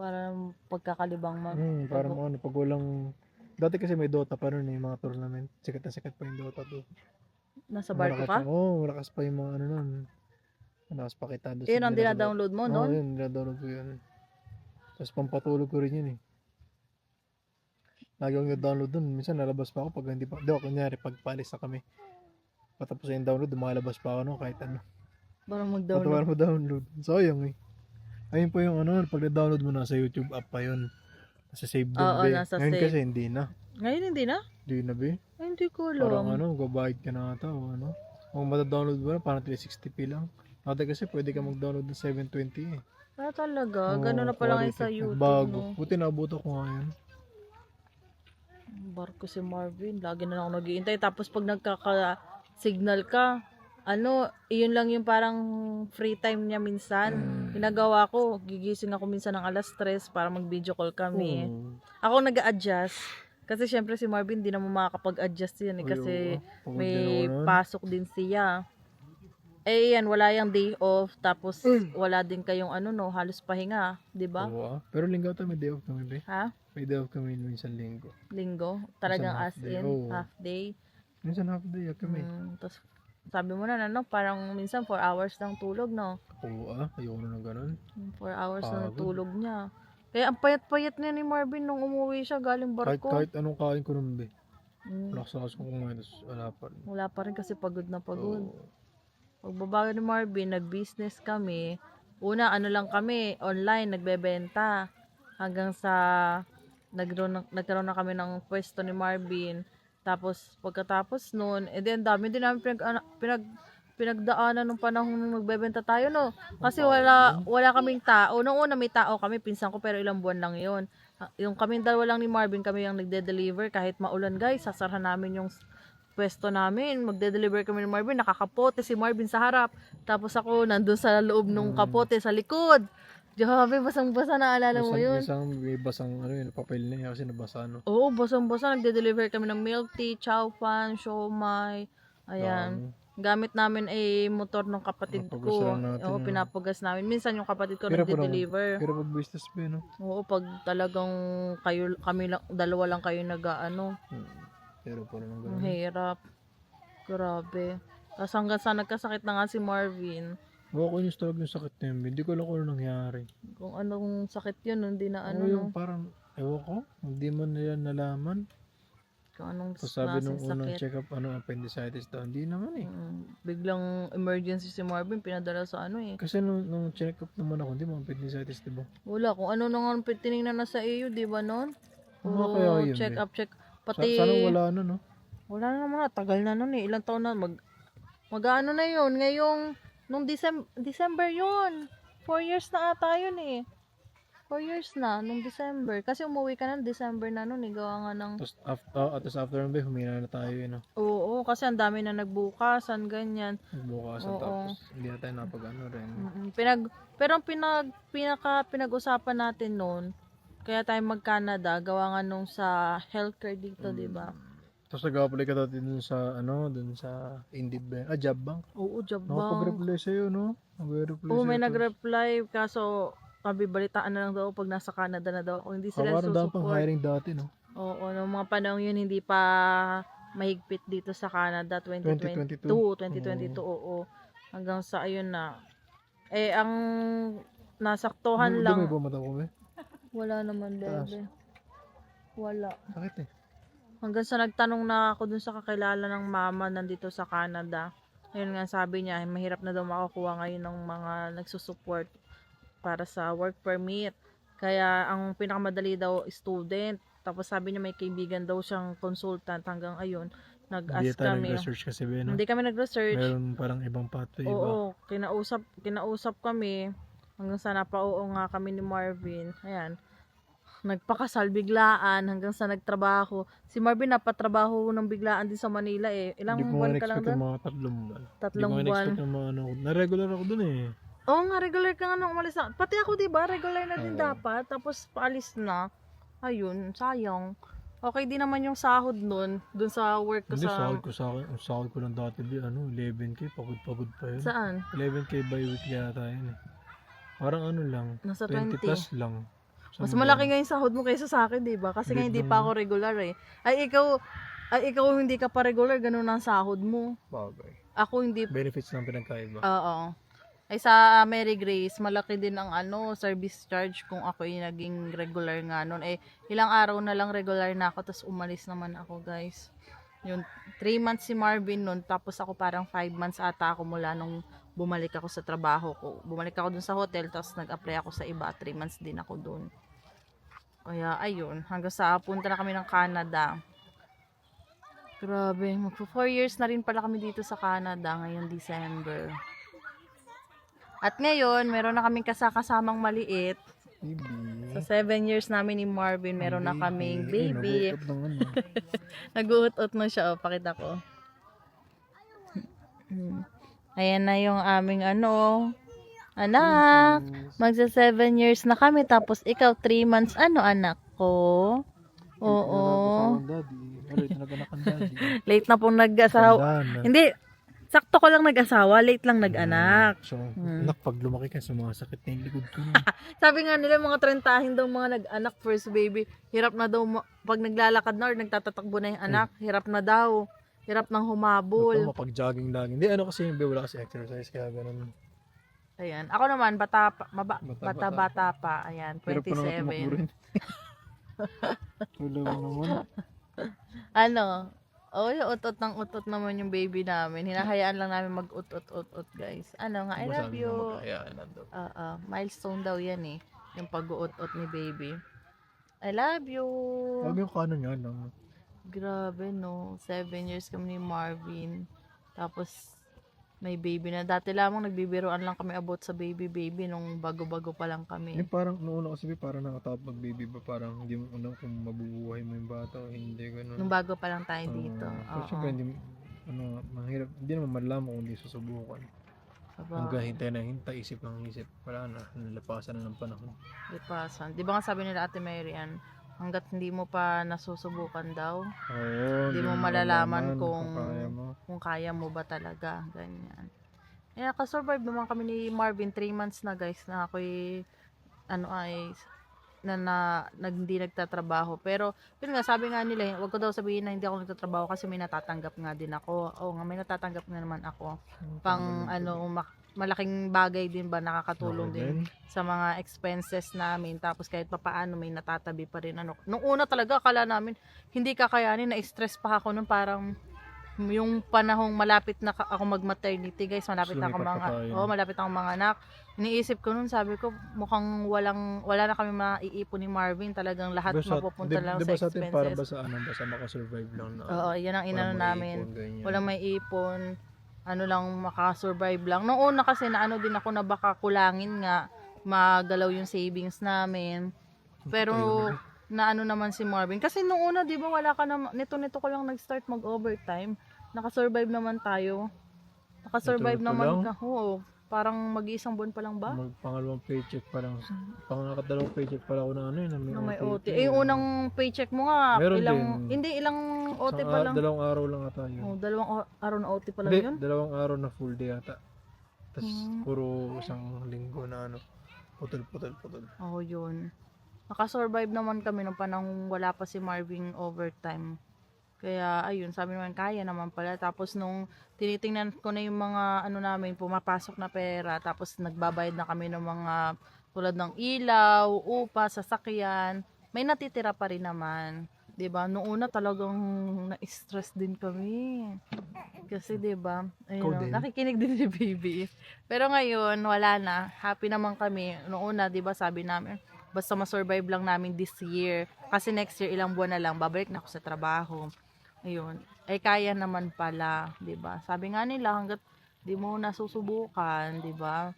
Para pagkakalibang Parang pag walang, dati kasi may Dota pa nun mga tournament. Sikat na sikat pa yung Dota 2. Nasa barko ka? Malakas pa yung mga ano nun. Malakas pa kita doon Yun ang nila sa dinadownload mo, Oo, noon? yun, nila-download ko yun. Tapos pampatulog ko rin yun eh. Lagi akong nag-download dun. Minsan nalabas pa ako pag hindi pa. Di ba, kunyari, pag paalis na kami. Patapos na yung download, lumalabas pa ako kahit ano. Para Patawa mag-download. mo download. Sayang eh. Ayun po yung pag na-download mo na sa YouTube app pa yun. Nasa save doon, Oo, be. nasa Ngayon save. kasi hindi na. Ngayon hindi na? Hindi na, be. Ay, hindi ko Parang alam. gabayad ka na ata o ano. Kung mata-download mo na, parang 360p lang. Dati kasi pwede ka mag-download ng 720 eh. Ah, talaga? Oo, Ganun na pala ngayon sa quality. YouTube, Bago. no? Buti naabot ako ngayon. Barko si Marvin. Lagi na lang ako naghihintay. Tapos pag nagkaka-signal ka, iyon lang yung parang free time niya minsan. Ginagawa ko, gigising ako minsan ng alas 3 para mag-video call kami. Ako nag-a-adjust. Kasi syempre si Marvin di naman makakapag-adjust yan eh, kasi Pagod may din ako nun. pasok din siya. Eh yan, wala yung day off, tapos wala din kayong halos pahinga, di ba? Oo, pero linggo tayo may day off kami, be. Ha? May day off kami minsan linggo. Linggo? Talagang Minsan as half day, in, oo. half day. Minsan half day kami. Tapos sabi mo na, parang minsan 4 hours lang tulog, no? Oo, ayoko na ng ganun. 4 hours na Pagod. tulog niya. Kaya ang payat-payat niya ni Marvin nung umuwi siya galing barko. Kahit anong kain ko nun, be. Mm, Lakas ko kumain, tapos wala pa rin. wala pa rin kasi pagod na pagod. Oo. Pagbabago ni Marvin, nag-business kami. Una, lang kami, online, nagbebenta. Hanggang sa nagkaroon na kami ng pwesto ni Marvin. Tapos, pagkatapos nun, then dami din namin pinagdaanan nung panahon nung nagbebenta tayo, no? Kasi wala kaming tao. Nung una may tao kami, pinsan ko, pero ilang buwan lang yon. Yung kaming dalawa lang ni Marvin, kami yung nagde-deliver. Kahit maulan, guys, sasarhan namin yung pwesto namin. Magde-deliver kami ni Marvin, nakakapote si Marvin sa harap. Tapos ako, nandun sa loob nung kapote, sa likod. Grabe, basang-basa, naalala mo yun? May basang papel na yun kasi nabasa, no? Oo, basang-basa. Nagde-deliver kami ng milk tea, chow fan, siomai. Ayan. Gamit namin ay motor ng kapatid Pinapagas ko. lang natin, Oo, no? pinapagas namin. Minsan yung kapatid ko Pero nagde-deliver. Pero pag business ba, no? Oo, pag talagang kami lang, dalawa lang kayo Pero parang ang ganun. hirap. Grabe. Tapos hanggang sa nagkasakit na nga si Marvin. Ako yung talaga yung sakit na yun. Hindi ko alam kung ano nangyari. Kung anong sakit yun, hindi na Yung parang, ewan ko, hindi mo nila nalaman. Kung anong Tapos sabi nung klaseng unang sakit. check up, appendicitis daw. Hindi naman eh. Biglang emergency si Marvin, pinadala sa Kasi nung check up naman ako, hindi mo appendicitis, diba? Wala, kung ano nang tinignan na sa iyo, di ba nun? Ano kaya yun, Check be? up. Pati, Sana wala na, no? wala na naman, tagal na nun eh. Ilang taon na, mag-ano na yun, ngayong, nung December yun. 4 years na ata yun eh. 4 years na, nung December. Kasi umuwi ka na, December na nun eh, gawa nga ng... Tapos after nun, be, humina na tayo, no? Oo, kasi ang dami na nagbukasan, ganyan. Bukasan, Oo. tapos hindi na tayo napag-ano rin. Pero ang pinag-usapan natin noon, kaya tayo mag-Canada, gawa nga nung sa healthcare dito, di ba? Tapos nag-apply ka dati dun sa Indeed ba? Job bank. Oo, job bank. Nakapag-reply sa'yo, no? Nag-reply Oo, may sa'yo. nag-reply, kaso balitaan na lang daw pag nasa Canada na daw ako. Hindi sila Parang dami pang susupport. hiring dati, no? Oo, noong mga panahon yun, hindi pa mahigpit dito sa Canada, 2022, 2022, oo. Hanggang sa ayun na. Eh, ang nasaktuhan lang. Dumi ba mata ko, be? Wala naman, bebe. Wala. Sakit eh. Hanggang sa nagtanong na ako dun sa kakilala ng mama nandito sa Canada. Ayun nga sabi niya, mahirap na daw makakuha ngayon ng mga nagsusupport para sa work permit. Kaya ang pinakamadali daw student. Tapos sabi niya may kaibigan daw siyang consultant hanggang ayun. Hindi Nag-ask tayo kami. nag-research kasi, no? Hindi kami nag-research. Meron parang ibang pathway ba? Oo, kinausap kami. Hanggang sa napauo nga kami ni Marvin. Ayan. Nagpakasal biglaan hanggang sa nagtrabaho. Si Marvin napatrabaho ng biglaan din sa Manila eh. Ilang Hindi ko buwan nga ka lang expect doon? yung mga 3 buwan. Tatlong Hindi ko nga buwan. expect yung mga ano. Na-regular ako dun eh. Oo nga, regular ka nga nung umalis na. Pati ako, di ba? Regular na din Oo. dapat. Tapos, paalis na. Ayun, sayang. Okay din naman yung sahod nun. Dun sa work ko Hindi, sa... sahod ko sa akin. Ang sahod ko lang dati di, 11K. Pagod pa yun. Saan? 11K bi-weekly yata yun eh. Parang ano lang. Nasa 20 20. plus lang. Mas malaki nga yung sahod mo kaysa sa akin, di ba? Kasi nga hindi pa ako regular eh. Ikaw hindi ka pa regular, ganun ang sahod mo. Bagay. Ako hindi. Benefits lang pinagkaiba. Oo. Ay sa Mary Grace, malaki din ang service charge kung ako yung naging regular nga noon. Ilang araw na lang regular na ako, tapos umalis naman ako, guys. Yun, 3 months si Marvin noon, tapos ako parang 5 months ata ako mula nung bumalik ako sa trabaho ko. Bumalik ako dun sa hotel, tapos nag-apply ako sa iba, 3 months din ako dun. Kaya, ayun, hanggang sa punta na kami ng Canada. Grabe, magpo 4 years na rin pala kami dito sa Canada ngayong December. At ngayon, meron na kaming kasamang maliit. Baby. Sa 7 years namin ni Marvin, meron na kaming baby. Nagutot ng ano. Nag-uot na siya, pakita ko. Ayan na yung aming anak. Magsa 7 years na kami, tapos ikaw 3 months, anak ko? Oo. Late na nag-anak ang daddy. Late na pong nag-asawa. Tandaan na. Hindi, sakto ko lang nag-asawa, late lang nag-anak. So, anak, pag lumaki ka, sumasakit na yung likod ko. Sabi nga nila, mga 30 daw mga nag-anak, first baby, hirap na daw, pag naglalakad na or nagtatatakbo na yung anak, hirap na daw. Hirap nang humabol. Mapag-jogging lang. Hindi, kasi yung wala kasi exercise, kaya ganun. Ayan. Ako naman, bata Bata-bata pa. Ayan, Pero pa naman 27. tumakbo rin. Wala naman. Yung utot ng utot naman yung baby namin. Hinahayaan lang namin mag-utot-utot, guys. I love you. Milestone daw yan eh. Yung pag-uot-ut ni baby. I love you. Huwag yung kanan niya, no? Grabe, no? 7 years kami ni Marvin. Tapos, may baby na. Dati lamang nagbibiroan lang kami about sa baby nung bago-bago pa lang kami. Yung parang, noon ako sabi, parang nakatapos mag-baby ba? Parang hindi mo alam kung mabubuhay mo yung bata o hindi, gano'n. Nung bago pa lang tayo dito. Pero syempre, hindi, mahirap, hindi naman malaman kung hindi susubukan. Hanggang hintay, isip ng isip. Wala na, nalapasan na ng panahon. Lipasan. Di ba nga sabi nila Ate Marian, hanggat hindi mo pa nasusubukan daw, hindi mo malalaman kung kaya mo ba talaga. Ganyan. Nakasurvive naman kami ni Marvin 3 months na, guys, na ako'y hindi nagtatrabaho. Pero yun nga, sabi nga nila, wag ko daw sabihin na hindi ako nagtatrabaho kasi may natatanggap nga din ako. Oo nga, may natatanggap nga naman ako. Malaking bagay din ba, nakakatulong din sa mga expenses namin. Tapos kahit papaano may natatabi pa rin. Nung una talaga, akala namin hindi kakayanin, na-stress pa ako nung parang yung panahong malapit na ako mag-maternity, guys, malapit na akong mga anak. Iniisip ko nun, sabi ko, mukhang wala na kami maiipon ni Marvin. Talagang lahat mapupunta lang sa expenses. Atin para ba sa makasurvive lang na? Oo, yan ang inano namin. Walang may ipon. Lang, makasurvive lang. Noong una kasi din ako na baka kulangin nga, magalaw yung savings namin. Pero naman si Marvin. Kasi noong una, di ba, wala ka na, nito ko lang nag-start mag-overtime. Nakasurvive naman tayo. Nakasurvive naman ka. Oo, parang mag-iisang buwan pa lang ba? Pangalawang paycheck pa lang. Pangalawang paycheck pa lang ako na may OT. Yung unang paycheck mo nga, ilang OT pa lang. 2 araw lang ata yun. 2 araw na OT pa lang yun? 2 araw na full day ata. Tapos puro isang linggo na putol. Yun. Nakasurvive naman kami nung panahon wala pa si Marvin overtime. Kaya, ayun, sabi naman, kaya naman pala. Tapos, nung tinitingnan ko na yung mga, namin, pumapasok na pera, tapos nagbabayad na kami ng mga, tulad ng ilaw, upa, sasakyan, may natitira pa rin naman. 'Di ba? Noong una talagang na-stress din kami. Kasi 'di ba? Ikaw Ayun, din. nakikinig din si baby. Pero ngayon wala na. Happy naman kami. Noong una 'di ba sabi namin, basta ma-survive lang namin this year. Kasi next year ilang buwan na lang babalik na ako sa trabaho. Ayun. Eh kaya naman pala, 'di ba? Sabi nga nila hangga't di mo nasusubukan, 'di ba?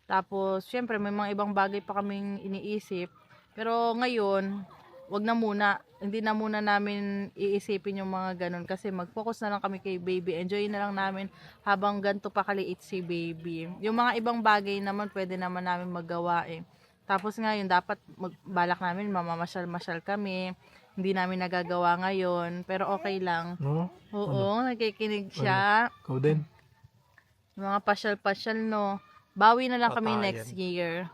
Tapos, syempre, may mga ibang bagay pa kaming iniisip. Pero ngayon, wag na muna. Hindi na muna namin iisipin yung mga ganun. Kasi mag-focus na lang kami kay baby. Enjoy na lang namin habang ganito pa kaliit si baby. Yung mga ibang bagay naman, pwede naman namin magawa eh. Tapos ngayon, dapat balak namin, mamamasyal-masyal kami. Hindi namin nagagawa ngayon. Pero okay lang. No? Oo, nakikinig siya. Ikaw din. Yung mga pasyal-pasyal, no. Bawi na lang kami Patayan. next year.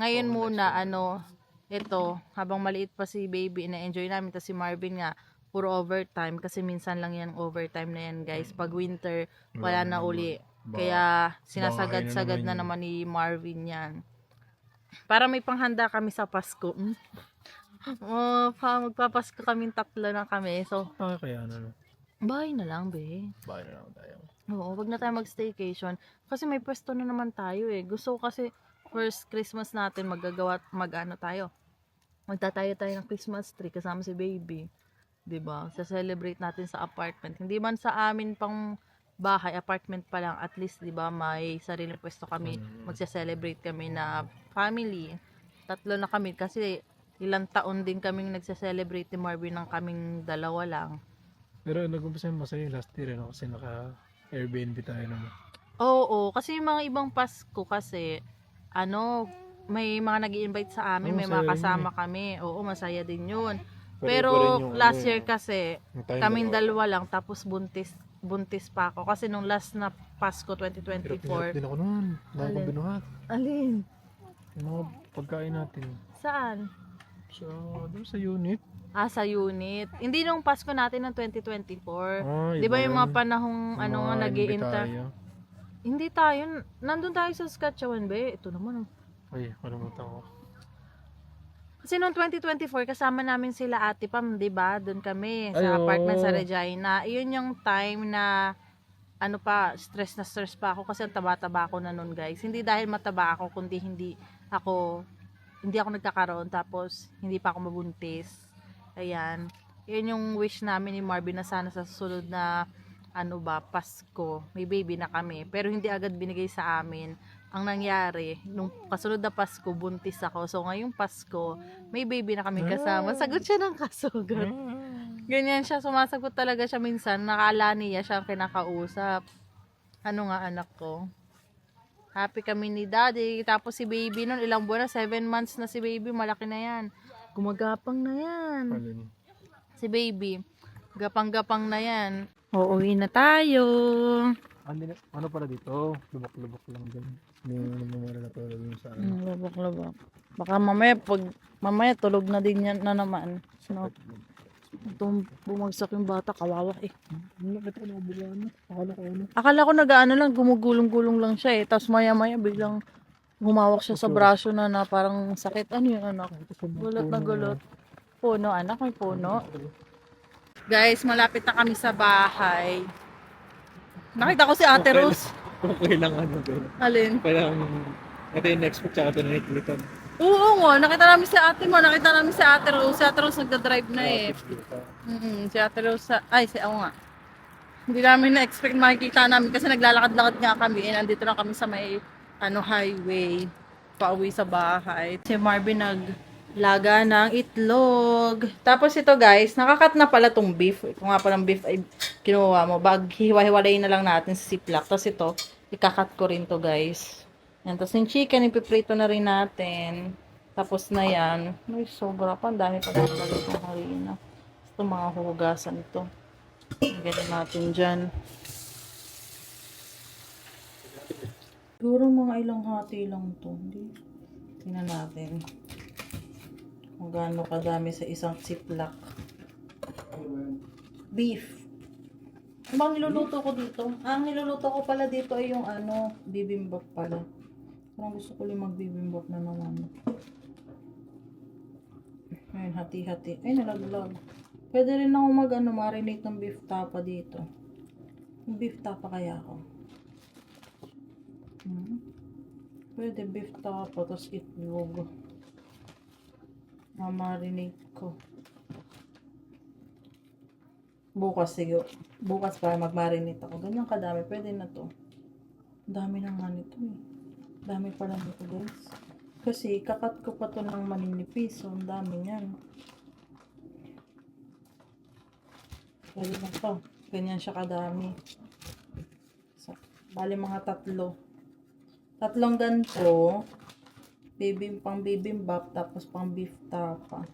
Ngayon Oo, muna, next ito, habang maliit pa si baby, na-enjoy namin. Tapos si Marvin nga, puro overtime. Kasi minsan lang yan overtime na yan, guys. Pag winter, wala na uli. Kaya sinasagad-sagad na naman ni Marvin yan. Para may panghanda kami sa Pasko. Magpapasko kaming 3 na kami. So, Kaya ano. bahay na lang, be. Bahay na lang tayo. Oo, wag na tayo mag-staycation. Kasi may pwesto na naman tayo eh. Gusto ko kasi first Christmas natin mag-ano tayo. Magtatayo tayo ng Christmas tree kasama si baby. 'Di ba? Sa-celebrate natin sa apartment. Hindi man sa amin pang bahay, apartment pa lang. At least 'di ba, may sariling pwesto kami. Magse-celebrate kami na family. 3 na kami kasi ilang taon din kaming nagse-celebrate ni Marvin ng kaming 2 lang. Pero nag-umpisa yung masaya last year, no? Kasi naka-Airbnb tayo naman. Oo, kasi yung mga ibang Pasko kasi, may mga nag-i-invite sa amin, Oo, may masaya mga rin kasama kami. Oo, masaya din yun. Pero Pero iba rin yung last ano, year kasi, yung tayong kaming dalawa. 2 lang, tapos buntis pa ako. Kasi nung last na Pasko Hirap 2024, din ako noon. Dahil Alin? kong binuhat. alin? Yung mga pagkain natin. Saan? Doon sa unit. Sa unit. Hindi nung Pasko natin ng 2024. Di Iba ba yung mga yun. panahong Yung nga mga nag-i-inter? tayo. Hindi tayo, nandun tayo sa Saskatchewan, be. Ito naman, Ay, kalimutan ko. Kasi noong 2024, kasama namin sila Ate Pam, 'di ba? Doon kami sa Ay, oo. apartment sa Regina. Iyon yung time na stress na stress pa ako kasi ang taba-taba ako na noon, guys. Hindi dahil mataba ako, kundi hindi ako nagkakaroon, tapos hindi pa ako mabuntis. Ayan. Iyon yung wish namin ni Marvin na sana sa susunod na Pasko, may baby na kami. Pero hindi agad binigay sa amin. Ang nangyari, nung kasunod na Pasko, buntis ako. So, ngayong Pasko, may baby na kami kasama. Sagot siya ng kasagot. Ganyan siya, sumasagot talaga siya minsan. Nakala niya siya ang kinakausap. Ano nga anak ko? Happy kami ni daddy. Tapos si baby nun, ilang buwan na, 7 months na si baby. Malaki na yan. Gumagapang na yan. Alin? Si baby. Gapang-gapang na yan. Uuwi na tayo. Ano pala dito? Lubak-lubak lang dyan. Hindi naman na tulog yung sa ano. Labak-labak. Baka mamaya tulog na din yan na naman. No? Itong bumagsak yung bata, kawawa eh. Nakita ko na biglaan. Akala ko ano. Akala ko nag-ano lang, gumugulong-gulong lang siya eh. Tapos maya-maya biglang humawak siya sa braso na parang sakit. Ano yung anak? Gulot na gulot. Puno, anak, may puno. Guys, malapit na kami sa bahay. Nakita ko si Ate Rose. Okay lang ano. Alin? Parang ito yung next week tsaka ito na nakikita. Oo nga, nakita namin si ate mo, nakita namin si Ate Rose. Si Ate Rose nagda-drive na eh. Si Ate Rose, ako nga. Hindi namin na-expect makikita namin kasi naglalakad-lakad nga kami. Nandito lang kami sa may highway. Pauwi sa bahay. Si Marvin naglaga ng itlog. Tapos ito guys, nakakat na pala tong beef. Ito nga palang beef ay kinuha mo. Hiwa-hiwalay na lang natin sa ziplock. Tapos ito, ikakat ko rin to guys. Yan. Tapos yung chicken, ipiprito na rin natin. Tapos na yan. May sobra pa. Ang dami pa talaga itong harina. Ito mga hugasan ito. Ganyan natin dyan. Siguro mga ilang hati lang to. Hindi. Tingnan natin. Kung gaano kadami sa isang ziplock. Beef. Ano bang niluluto ko dito? Ang niluluto ko pala dito ay yung bibimbap pala. Parang gusto ko lang magbibimbap na naman. Ayun, hati-hati. Ay, nalaglag. Pwede rin ako marinate ng beef tapa dito. Yung beef tapa kaya ako. Pwede beef tapa, tapos itlog. Marinate ko. Bukas siguro. Bukas para mag-marinate ako. Ganyan kadami. Pwede na to. Dami na nga nito eh. Dami pala nito guys. Kasi kakat ko pa to ng maninipis. So, ang dami niyan. Pwede na to. Ganyan siya kadami. So, bali mga 3. 3 ganito. Pang bibimbap. Tapos pang beef tapa.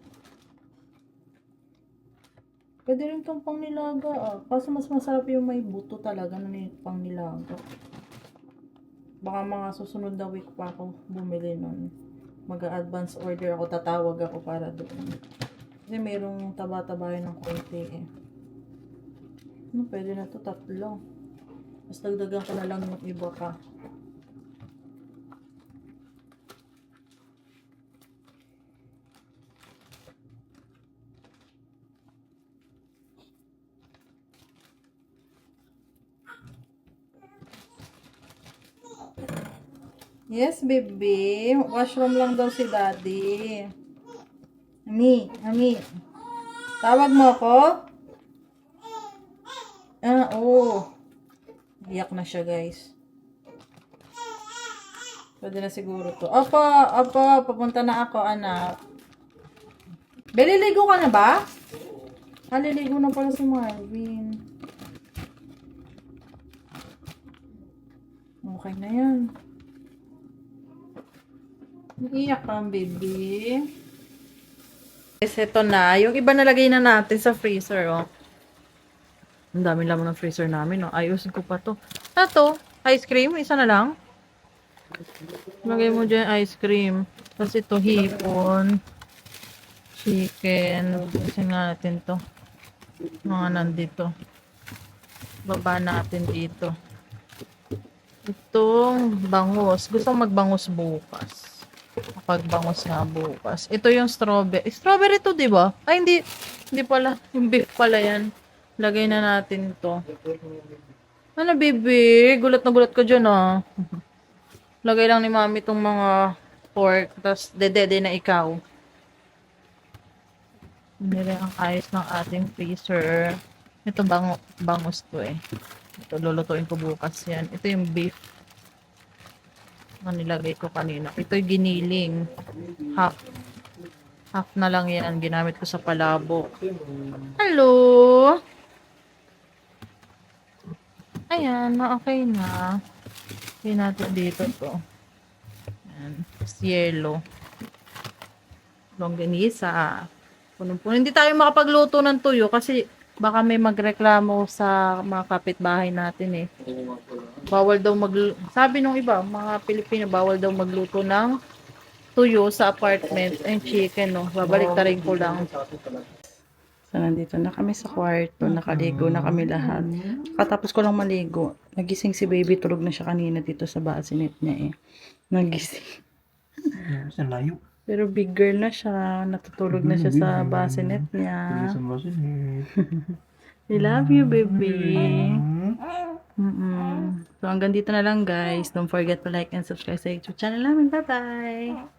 Pwede rin itong pang nilaga ah. Kaso mas masarap yung may buto talaga na pang nilaga. Baka mga susunod na week pa ako bumili nun. Mag-advance order ako. Tatawag ako para doon. Kasi mayroong taba-tabayan ng konti eh. Pwede na to 3. Mas dagdagan ko na lang yung iba pa. Yes, baby. Washroom lang daw si daddy. Ami. Tawag mo ako? Oo. Iyak na siya, guys. Pwede na siguro to. Opo, papunta na ako, anak. Beliligo ka na ba? Liligo na pala si Marvin. Okay na yan. Iyak ka, baby. Guys, ito na. Yung iba nalagay na natin sa freezer, oh. Ang dami laman ng freezer namin, oh. Ayusin ko pa to. Ano to? Ice cream? Isa na lang? Lagay mo dyan ice cream. Tapos ito, hipon. Chicken. Kasi nga natin to. Mga nandito. Baba natin dito. Itong bangus. Gusto kong magbangus bukas. Pagbangus nga bukas. Ito yung strawberry. Strawberry to, di ba? Ay, hindi. Hindi pala. Yung beef pala yan. Lagay na natin to. Ano, baby? Gulat na gulat ko dyan, ah. Lagay lang ni mami itong mga pork. Tapos, dede na ikaw. Nilagay ang ayos ng ating freezer. Ito bangus to, eh. Ito, lulutuin ko bukas yan. Ito yung beef. Nilagay ko kanina. Ito'y giniling. Half na lang yan. Ginamit ko sa palabok. Hello! Ayan, okay na. Okay natin dito to. Ayan. Yellow. Longganisa. Punong-puno. Hindi tayo makapagluto ng tuyo kasi baka may magreklamo sa mga kapitbahay natin eh. Bawal daw sabi nung iba, mga Pilipino, bawal daw magluto ng tuyo sa apartment and chicken, no. Babalik ta rin ko lang. So, nandito na kami sa kwarto. Nakaligo na kami lahat. Katapos ko lang maligo. Nagising si baby. Tulog na siya kanina dito sa bassinet niya eh. Nagising. Sa layo. Pero big girl na siya. Natutulog na siya sa bassinet niya. I love you, baby. So, hanggang dito na lang, guys. Don't forget to like and subscribe sa YouTube channel namin. Bye-bye!